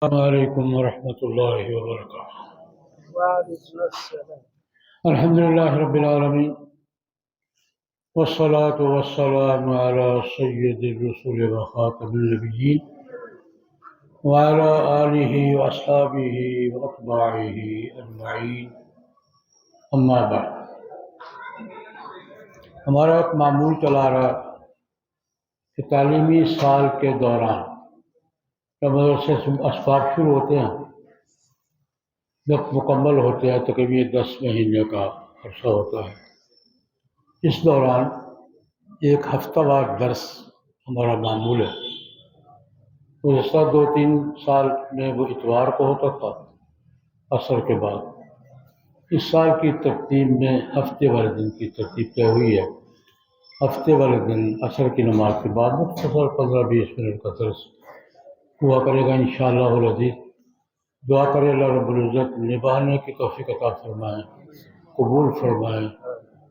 السلام علیکم ورحمۃ اللہ وبرکاتہ۔ وعلیکم السلام۔ الحمد للہ رب العالمین والصلاة والسلام علی سید الرسول وخاتم النبیین وعلی آلہ واصحابہ واتباعہ اجمعین، اما بعد۔ ہمارا ایک معمول چلا رہا کہ تعلیمی سال کے دوران جب مدرسے سے اسباق شروع ہوتے ہیں، جب مکمل ہوتے ہیں تقریباً 10 مہینے کا عرصہ ہوتا ہے، اس دوران ایک ہفتہ وار درس ہمارا معمول ہے۔ گزشتہ 2-3 سال میں وہ اتوار کو ہوتا تھا عصر کے بعد۔ اس سال کی ترتیب میں ہفتے والے دن کی ترتیب طے ہوئی ہے۔ ہفتے والے دن عصر کی نماز کے بعد مختصر 15-20 منٹ کا درس ہوا کرے گا انشاءاللہ العزیز۔ دعا کرے اللہ رب العزت نبھانے کی توفیق عطا فرمائیں، قبول فرمائیں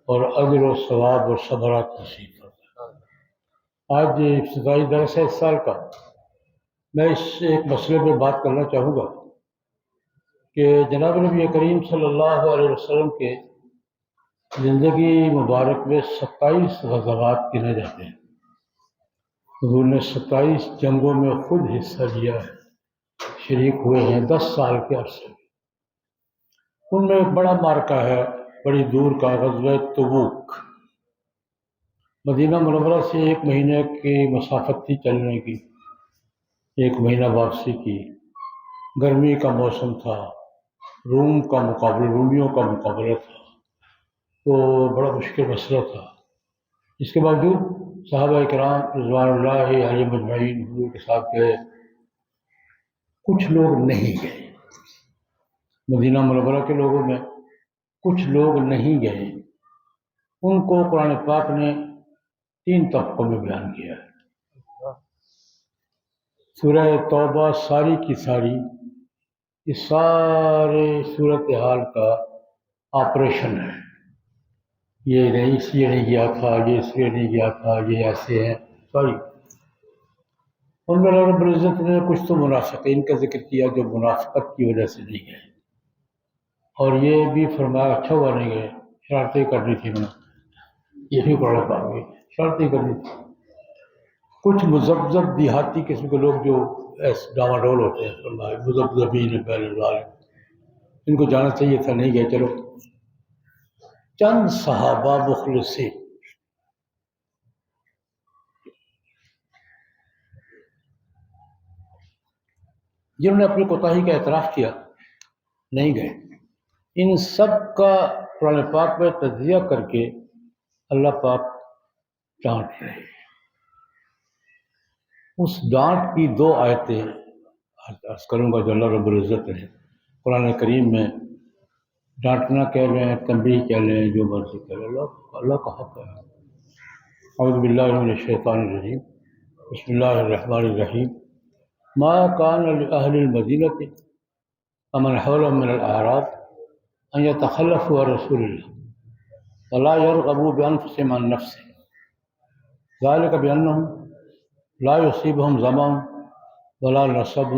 اور اجر و ثواب اور ثمرات نصیب فرمائیں۔ آج ابتدائی درس ہے اس سال کا۔ میں اس ایک مسئلے پہ بات کرنا چاہوں گا کہ جناب نبی کریم صلی اللہ علیہ وسلم کے زندگی مبارک میں 27 غزوات گنے جاتے ہیں۔ حضور نے 27 جنگوں میں خود حصہ لیا ہے، شریک ہوئے ہیں 10 سال کے عرصے میں۔ ان میں ایک بڑا معرکہ ہے، بڑی دور کا، غزوہ تبوک۔ مدینہ منورہ سے 1 مہینے کی مسافت تھی چلنے کی، 1 مہینہ واپسی کی۔ گرمی کا موسم تھا، رومیوں کا مقابلہ تھا، تو بڑا مشکل مسئلہ تھا۔ اس کے باوجود صحابہ کرام رضوان اللہ علیہم اجمعین حضور کے ساتھ گئے۔ کچھ لوگ نہیں گئے، مدینہ منورہ کے لوگوں میں کچھ لوگ نہیں گئے۔ ان کو قرآن پاک نے 3 طبقوں میں بیان کیا ہے۔ سورہ توبہ ساری کی ساری اس سارے صورتحال کا آپریشن ہے۔ یہ نہیں، اس لیے نہیں گیا تھا، یہ اس لیے نہیں گیا تھا، یہ ایسے ہیں ساری۔ ان میں اللہ رب العزت نے کچھ تو منافقین کا ذکر کیا جو منافقت کی وجہ سے نہیں گئے، اور یہ بھی فرمایا اچھا ہوا نہیں گئے، شرارتیں کرنی تھی انہوں نے، یہ بھی بڑا بات ہوئی، شرارتیں کرنی تھی۔ کچھ مذبذب دیہاتی قسم کے لوگ جو ڈاواڈول ہوتے ہیں، فرمایا مذبذبین بین الظالم، ان کو جانا چاہیے تھا، نہیں گئے۔ چلو چند صحابہ مخلصین جنہوں نے اپنی کوتاہی کا اعتراف کیا، نہیں گئے۔ ان سب کا قرآن پاک میں تجزیہ کر کے اللہ پاک ڈانٹ رہے ہیں۔ اس ڈانٹ کی 2 آیتیں عرض کروں گا جو اللہ رب العزت نے قرآن کریم میں ڈانٹنا کہہ لیں، تنبیہ کہہ لیں، جو مرضی کہہ لیں، اللہ کا حق ہے۔ اعوذ باللہ من الشیطان الرجیم، بسم اللہ الرحمن الرحیم۔ ما کان لأہل المدینۃ ومن حولهم من الأعراب ان يتخلفوا عن رسول اللہ ولا يرغبوا بأنفسهم عن نفسه ذلك بأنهم لا يصيبهم ظمأ ولا نصب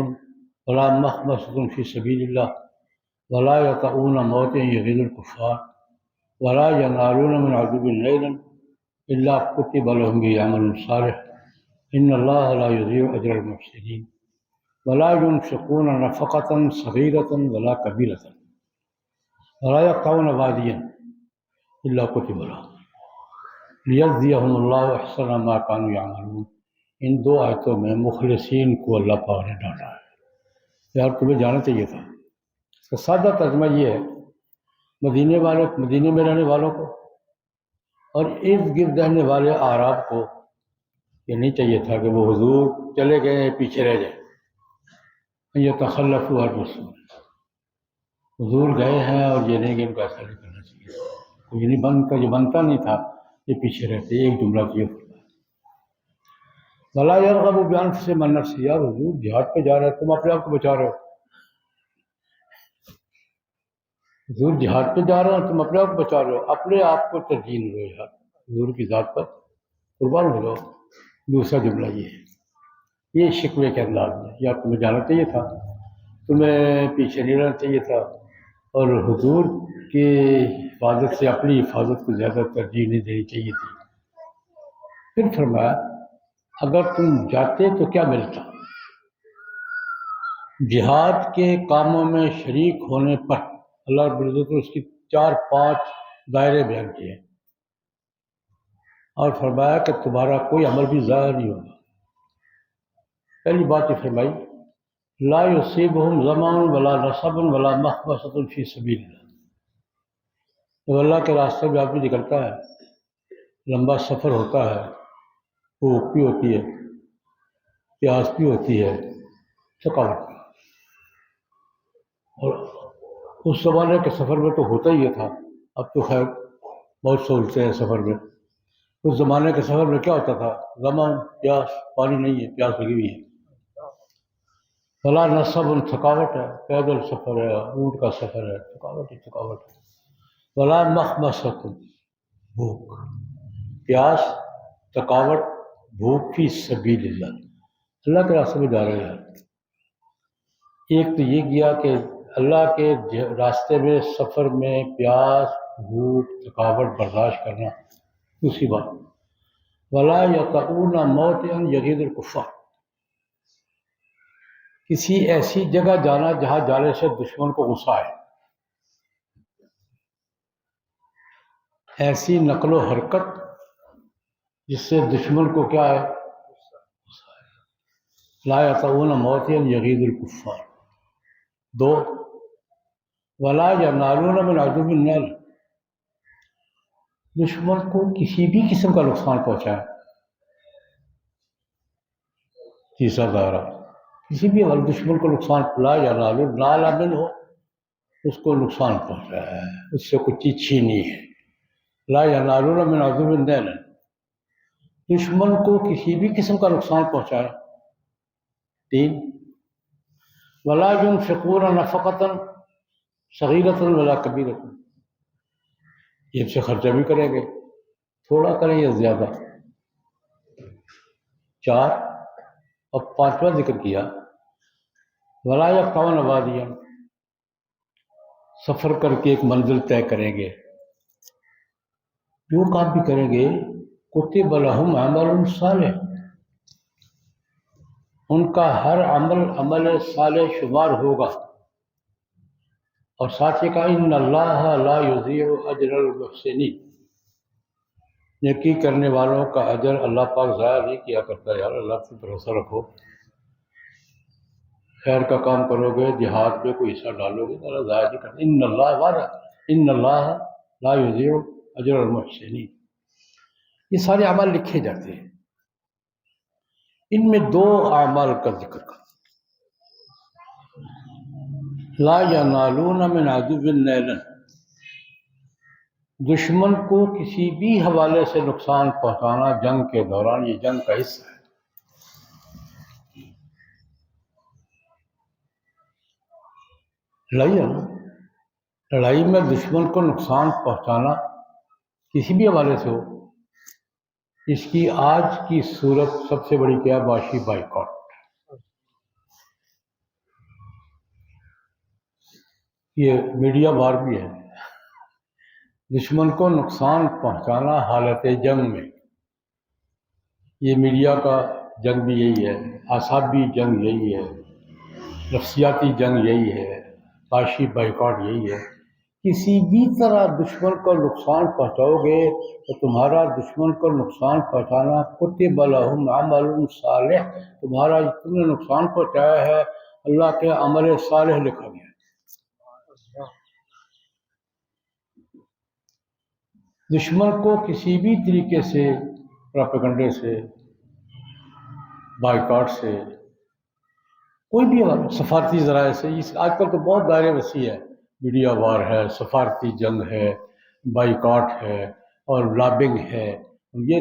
ولا مخمصة في سبيل الله ولا يطؤون موطئا يغيظ الكفار ولا ينالون من عدو نيلا إلا كتب لهم به عمل صالح إن الله لا يضيع أجر المحسنين ولا ينفقون نفقة صغيرة ولا كبيرة ولا يقطعون واديا إلا كتب لهم ليجزيهم الله أحسن ما كانوا يعملون۔ ان 2 آیتوں میں مخلصین کو اللہ پاک نے ڈانٹا ہے۔ یار تمہیں جانا چاہیے تھا۔ اس کا سادہ ترجمہ یہ ہے، مدینے میں رہنے والوں کو اور ارد گرد رہنے والے اعراب کو یہ نہیں چاہیے تھا کہ وہ حضور چلے گئے پیچھے رہ جائیں۔ یہ تخلفوا عن رسول، حضور گئے ہیں اور یہ نہیں کہ ان کو ایسا نہیں کرنا چاہیے، یہ بنتا نہیں تھا، یہ پیچھے رہتے۔ ایک جملہ یہ ولا يرغبوا بأنفسهم عن نفسه، یار حضور جہاد پہ جا رہے ہیں، تم اپنے آپ کو بچا رہے ہو۔ حضور جہاد پہ جا رہے ہیں، تم اپنے آپ کو بچا رہے ہو، اپنے آپ کو ترجیح دو یار، حضور کی ذات پر قربان ہو جاؤ۔ دوسرا جملہ یہ ہے، یہ شکوے کے انداز میں، یا تمہیں جانا چاہیے تھا، تمہیں پیچھے نہیں رہنا چاہیے تھا، اور حضور کی حفاظت سے اپنی حفاظت کو زیادہ ترجیح نہیں دینی چاہیے تھی۔ پھر فرمایا اگر تم جاتے تو کیا ملتا؟ جہاد کے کاموں میں شریک ہونے پر اللہ رب العزت نے اس کی 4-5 دائرے بیان کیے اور فرمایا کہ تمہارا کوئی عمل بھی ضائع نہیں ہوگا۔ پہلی بات یہ فرمائی لا یصیبہم ظمأ ولا نصب ولا مخمصۃ فی سبیل اللہ۔ جب اللہ کے راستے میں آدمی نکلتا ہے، لمبا سفر ہوتا ہے، بھوک بھی ہوتی ہے، پیاس بھی ہوتی ہے، تھکاوٹ بھی، اور اس زمانے کے سفر میں تو ہوتا ہی یہ تھا، اب تو خیر بہت سہولتیں ہیں سفر میں۔ اس زمانے کے سفر میں کیا ہوتا تھا؟ ظمأ، پیاس، پانی نہیں ہے، پیاس لگی ہوئی ہے، ولا نصب، تھکاوٹ ہے، پیدل سفر ہے، اونٹ کا سفر ہے، تھکاوٹ ہی تھکاوٹ ہے، ولا مخمصۃ، بھوک، پیاس، تھکاوٹ، بھوک فی سبیل اللہ، اللہ کے راستے میں جا رہے ہیں۔ ایک تو یہ گیا کہ اللہ کے راستے میں سفر میں پیاس، بھوک، تھکاوٹ برداشت کرنا۔ دوسری بات ولا یطؤون موطئا یغیظ الکفار، کسی ایسی جگہ جانا جہاں جانے سے دشمن کو غصہ آئے، ایسی نقل و حرکت جس سے دشمن کو کیا ہے؟ لا یطؤون موطئا یغیظ الکفار۔ 2 ولا ینالون من عدو نیلا، دشمن کو کسی بھی قسم کا نقصان پہنچائے۔ تیسرا دائرہ کسی بھی دشمن کو نقصان، لا ینالون، نال امن ہو، اس کو نقصان پہنچایا ہے، اس سے کچھ چیز چھینی ہے۔ لا ینالون من عدو نیلا، دشمن کو کسی بھی قسم کا نقصان پہنچائے۔ 3 ولا ينفقون نفقۃ صغیرۃ ولا کبیرۃ، یہ سے خرچہ بھی کریں گے، تھوڑا کریں یا زیادہ۔ 4 اور 5واں ذکر کیا ولا یقطعون وادیا، سفر کر کے ایک منزل طے کریں گے، جو کام بھی کریں گے کتب لہم عمل صالح، ان کا ہر عمل صالح شمار ہوگا۔ اور ساتھ یہ کہا ان اللہ لا یضیع اجر المحسنین، نیکی کرنے والوں کا اجر اللہ پاک ضائع نہیں کیا کرتا۔ یار اللہ پر بھروسہ رکھو، خیر کا کام کرو گے، جہاد میں کوئی حصہ ڈالو گے تو اللہ ضائع نہیں کرتا۔ ان اللہ لا یضیع اجر المحسنین، یہ سارے اعمال لکھے جاتے ہیں۔ ان میں 2 اعمال کا ذکر کرو، لا ینالون من عدو نیلا، دشمن کو کسی بھی حوالے سے نقصان پہنچانا جنگ کے دوران، یہ جنگ کا حصہ ہے۔ لڑائی ہے نا، لڑائی میں دشمن کو نقصان پہنچانا کسی بھی حوالے سے ہو، اس کی آج کی صورت سب سے بڑی کیا؟ معاشی بائیکاٹ۔ یہ میڈیا وار بھی ہے، دشمن کو نقصان پہنچانا حالت جنگ میں، یہ میڈیا کا جنگ بھی یہی ہے، اعصابی جنگ یہی ہے، نفسیاتی جنگ یہی ہے، معاشی بائیکاٹ یہی ہے۔ کسی بھی طرح دشمن کو نقصان پہنچاؤ گے تو تمہارا دشمن کو نقصان پہنچانا کتب لہم عمل صالح، تمہارا تم نے نقصان پہنچایا ہے اللہ کے عمل صالح لکھا گیا ہے۔ دشمن کو کسی بھی طریقے سے، پروپیگنڈے سے، بائیکاٹ سے، کوئی بھی سفارتی ذرائع سے، آج کل تو بہت دائرے وسیع ہے، میڈیا وار ہے، سفارتی جنگ ہے، بائیکاٹ ہے اور لابنگ ہے، یہ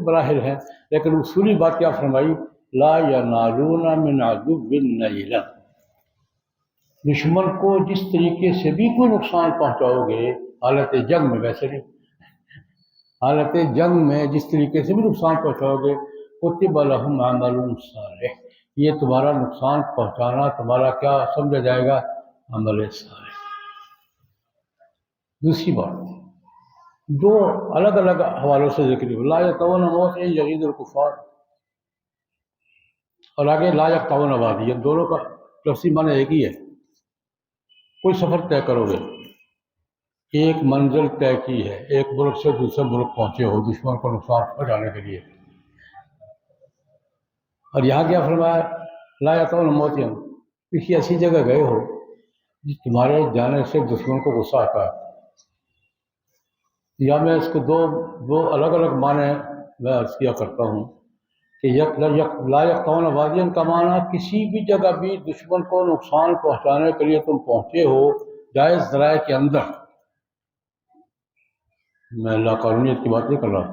براہر ہے۔ لیکن اصولی بات کیا فرمائی؟ لا ینالون من عدو نیلا، دشمن کو جس طریقے سے بھی کوئی نقصان پہنچاؤ گے حالت جنگ میں، ویسے نہیں، حالت جنگ میں جس طریقے سے بھی نقصان پہنچاؤ گے کتب لہم عمل صالح، یہ تمہارا نقصان پہنچانا تمہارا کیا سمجھا جائے گا؟ عمل صالح۔ دوسری بات دو الگ الگ حوالوں سے ذکر ہے، لا یتون موت یغید الکفار، اور آگے لا یقطعون وادی، دونوں کا لفظی معنی ایک ہی ہے۔ کوئی سفر طے کرو گے، ایک منزل طے کی ہے، ایک ملک سے دوسرے ملک پہنچے ہو دشمن کو نقصان پہنچانے کے لیے، اور یہاں کیا فرمایا؟ لا یتون موت، کسی ایسی جگہ گئے ہو جس تمہارے جانے سے دشمن کو غصہ آتا ہے۔ یا میں اس کو دو الگ الگ معنی میں عرض کیا کرتا ہوں کہ لا یقطعون وادیا کا معنی کسی بھی جگہ بھی دشمن کو نقصان پہنچانے کے لیے تم پہنچے ہو جائز ذرائع کے اندر، میں لا قانونیت کی بات نہیں کر رہا،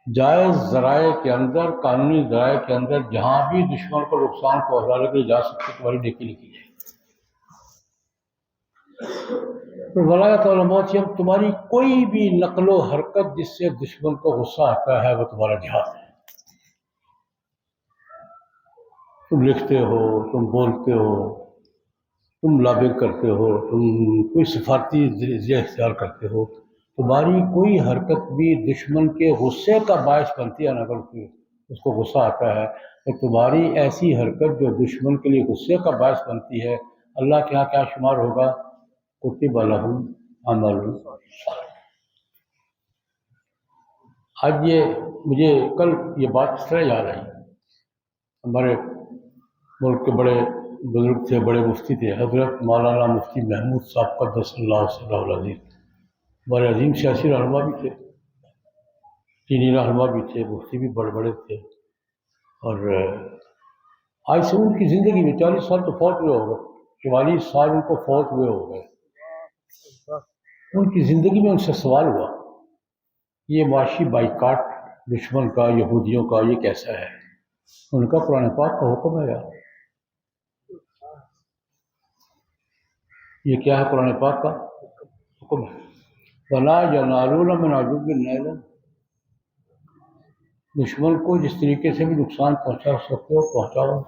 جائز ذرائع کے اندر، قانونی ذرائع کے اندر جہاں بھی دشمن کو نقصان پہنچانے کے لیے جا سکتے تمہاری نیکی لکھی جائے۔ ولا یقطعون موت، تمہاری کوئی بھی نقل و حرکت جس سے دشمن کو غصہ آتا ہے وہ تمہارا جہاد ہے۔ تم لکھتے ہو، تم بولتے ہو، تم لابنگ کرتے ہو، تم کوئی سفارتی ذریعہ اختیار کرتے ہو، تمہاری کوئی حرکت بھی دشمن کے غصے کا باعث بنتی ہے، اگر اس کو غصہ آتا ہے تو تمہاری ایسی حرکت جو دشمن کے لیے غصے کا باعث بنتی ہے، اللہ کے ہاں کیا شمار ہوگا؟ کتب لہم عمل صالح۔ آج مجھے کل یہ بات اس طرح یاد آئی، ہمارے ملک کے بڑے بزرگ تھے، بڑے مفتی تھے، حضرت مولانا مفتی محمود صاحب قدس اللہ سرہ العظیم، بڑے عظیم سیاسی رہنما بھی تھے، دینی رہنما بھی تھے، مفتی بھی بڑے بڑے تھے، اور آج سے ان کی زندگی میں 40 سال تو فوت ہوئے ہو گئے، 44 سال ان کو فوت ہوئے ہو گئے۔ ان کی زندگی میں ان سے سوال ہوا یہ معاشی بائیکاٹ دشمن کا، یہودیوں کا، یہ کیسا ہے؟ ان کا قرآن پاک کا حکم ہے یار، یہ کیا ہے؟ قرآن پاک کا حکم ہے، وَلَا يَنَالُونَ مِنْ عَدُوٍّ نَيْلًا، دشمن کو جس طریقے سے بھی نقصان پہنچا سکتے ہو پہنچاؤ۔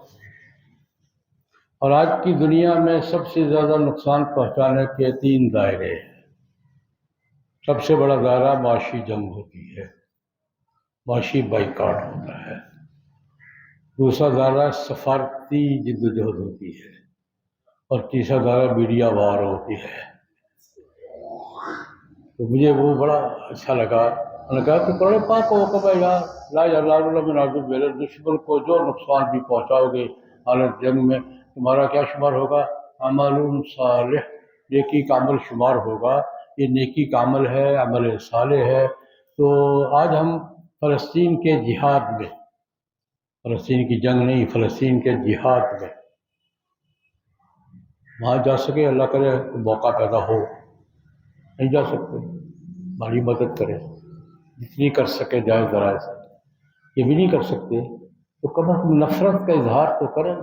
اور آج کی دنیا میں سب سے زیادہ نقصان پہنچانے کے 3 دائرے ہیں۔ سب سے بڑا دائرہ معاشی جنگ ہوتی ہے، معاشی بائیکاٹ ہوتا ہے۔ دوسرا دائرہ سفارتی جدوجہد ہوتی ہے، اور تیسرا دائرہ میڈیا وار ہوتی ہے۔ تو مجھے وہ بڑا اچھا لگا، انہوں نے کہا کہ قرآن پاک کو حکم ہے یار، لا ینالون من عدو، دشمن کو جو نقصان بھی پہنچاؤ گے حالت جنگ میں، تمہارا کیا شمار ہوگا؟ عمل صالح، نیکی کا عمل شمار ہوگا۔ یہ نیکی کا عمل ہے، عمل صالح ہے۔ تو آج ہم فلسطین کے جہاد میں، فلسطین کی جنگ نہیں، فلسطین کے جہاد میں وہاں جا سکے، اللہ کرے موقع پیدا ہو، نہیں جا سکتے، ہماری مدد کرے جتنی کر سکے جائز ذرائع سے۔ یہ بھی نہیں کر سکتے تو کم از کم نفرت کا اظہار تو کریں،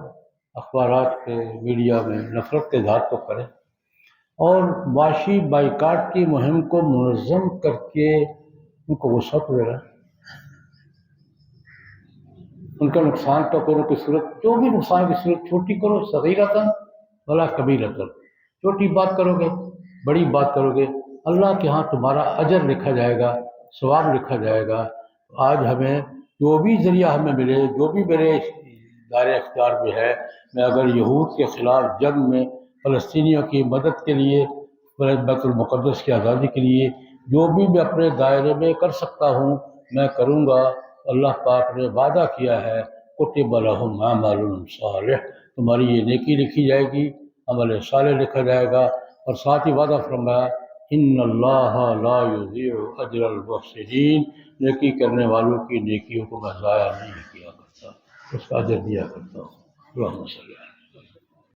اخبارات پہ، میڈیا میں نفرت کا اظہار تو کریں، اور معاشی بائیکاٹ کی مہم کو منظم کر کے ان کو وسعت وغیرہ، ان کا نقصان کا کرو کی صورت، جو بھی نقصان کی صورت چھوٹی کرو، صغیرۃ ولا کبیرۃ، چھوٹی بات کرو گے، بڑی بات کرو گے، اللہ کے ہاں تمہارا اجر لکھا جائے گا، ثواب لکھا جائے گا۔ آج ہمیں جو بھی ذریعہ ہمیں ملے، جو بھی میرے دائرۂ اختیار میں ہے، میں اگر یہود کے خلاف جنگ میں فلسطینیوں کی مدد کے لیے، بیت المقدس کی آزادی کے لیے جو بھی میں اپنے دائرے میں کر سکتا ہوں میں کروں گا۔ اللہ پاک نے وعدہ کیا ہے کتب لہم عمل صالح، تمہاری یہ نیکی لکھی جائے گی، عمل صالح لکھا جائے گا، اور ساتھ ہی وعدہ فرمایا ان اللہ لا یضیع اجر المحسنین، نیکی کرنے والوں کی نیکیوں کو میں ضائع نہیں کیا کرتا، اس کا اجر دیا کرتا ہوں۔ اللہم صلی اللہ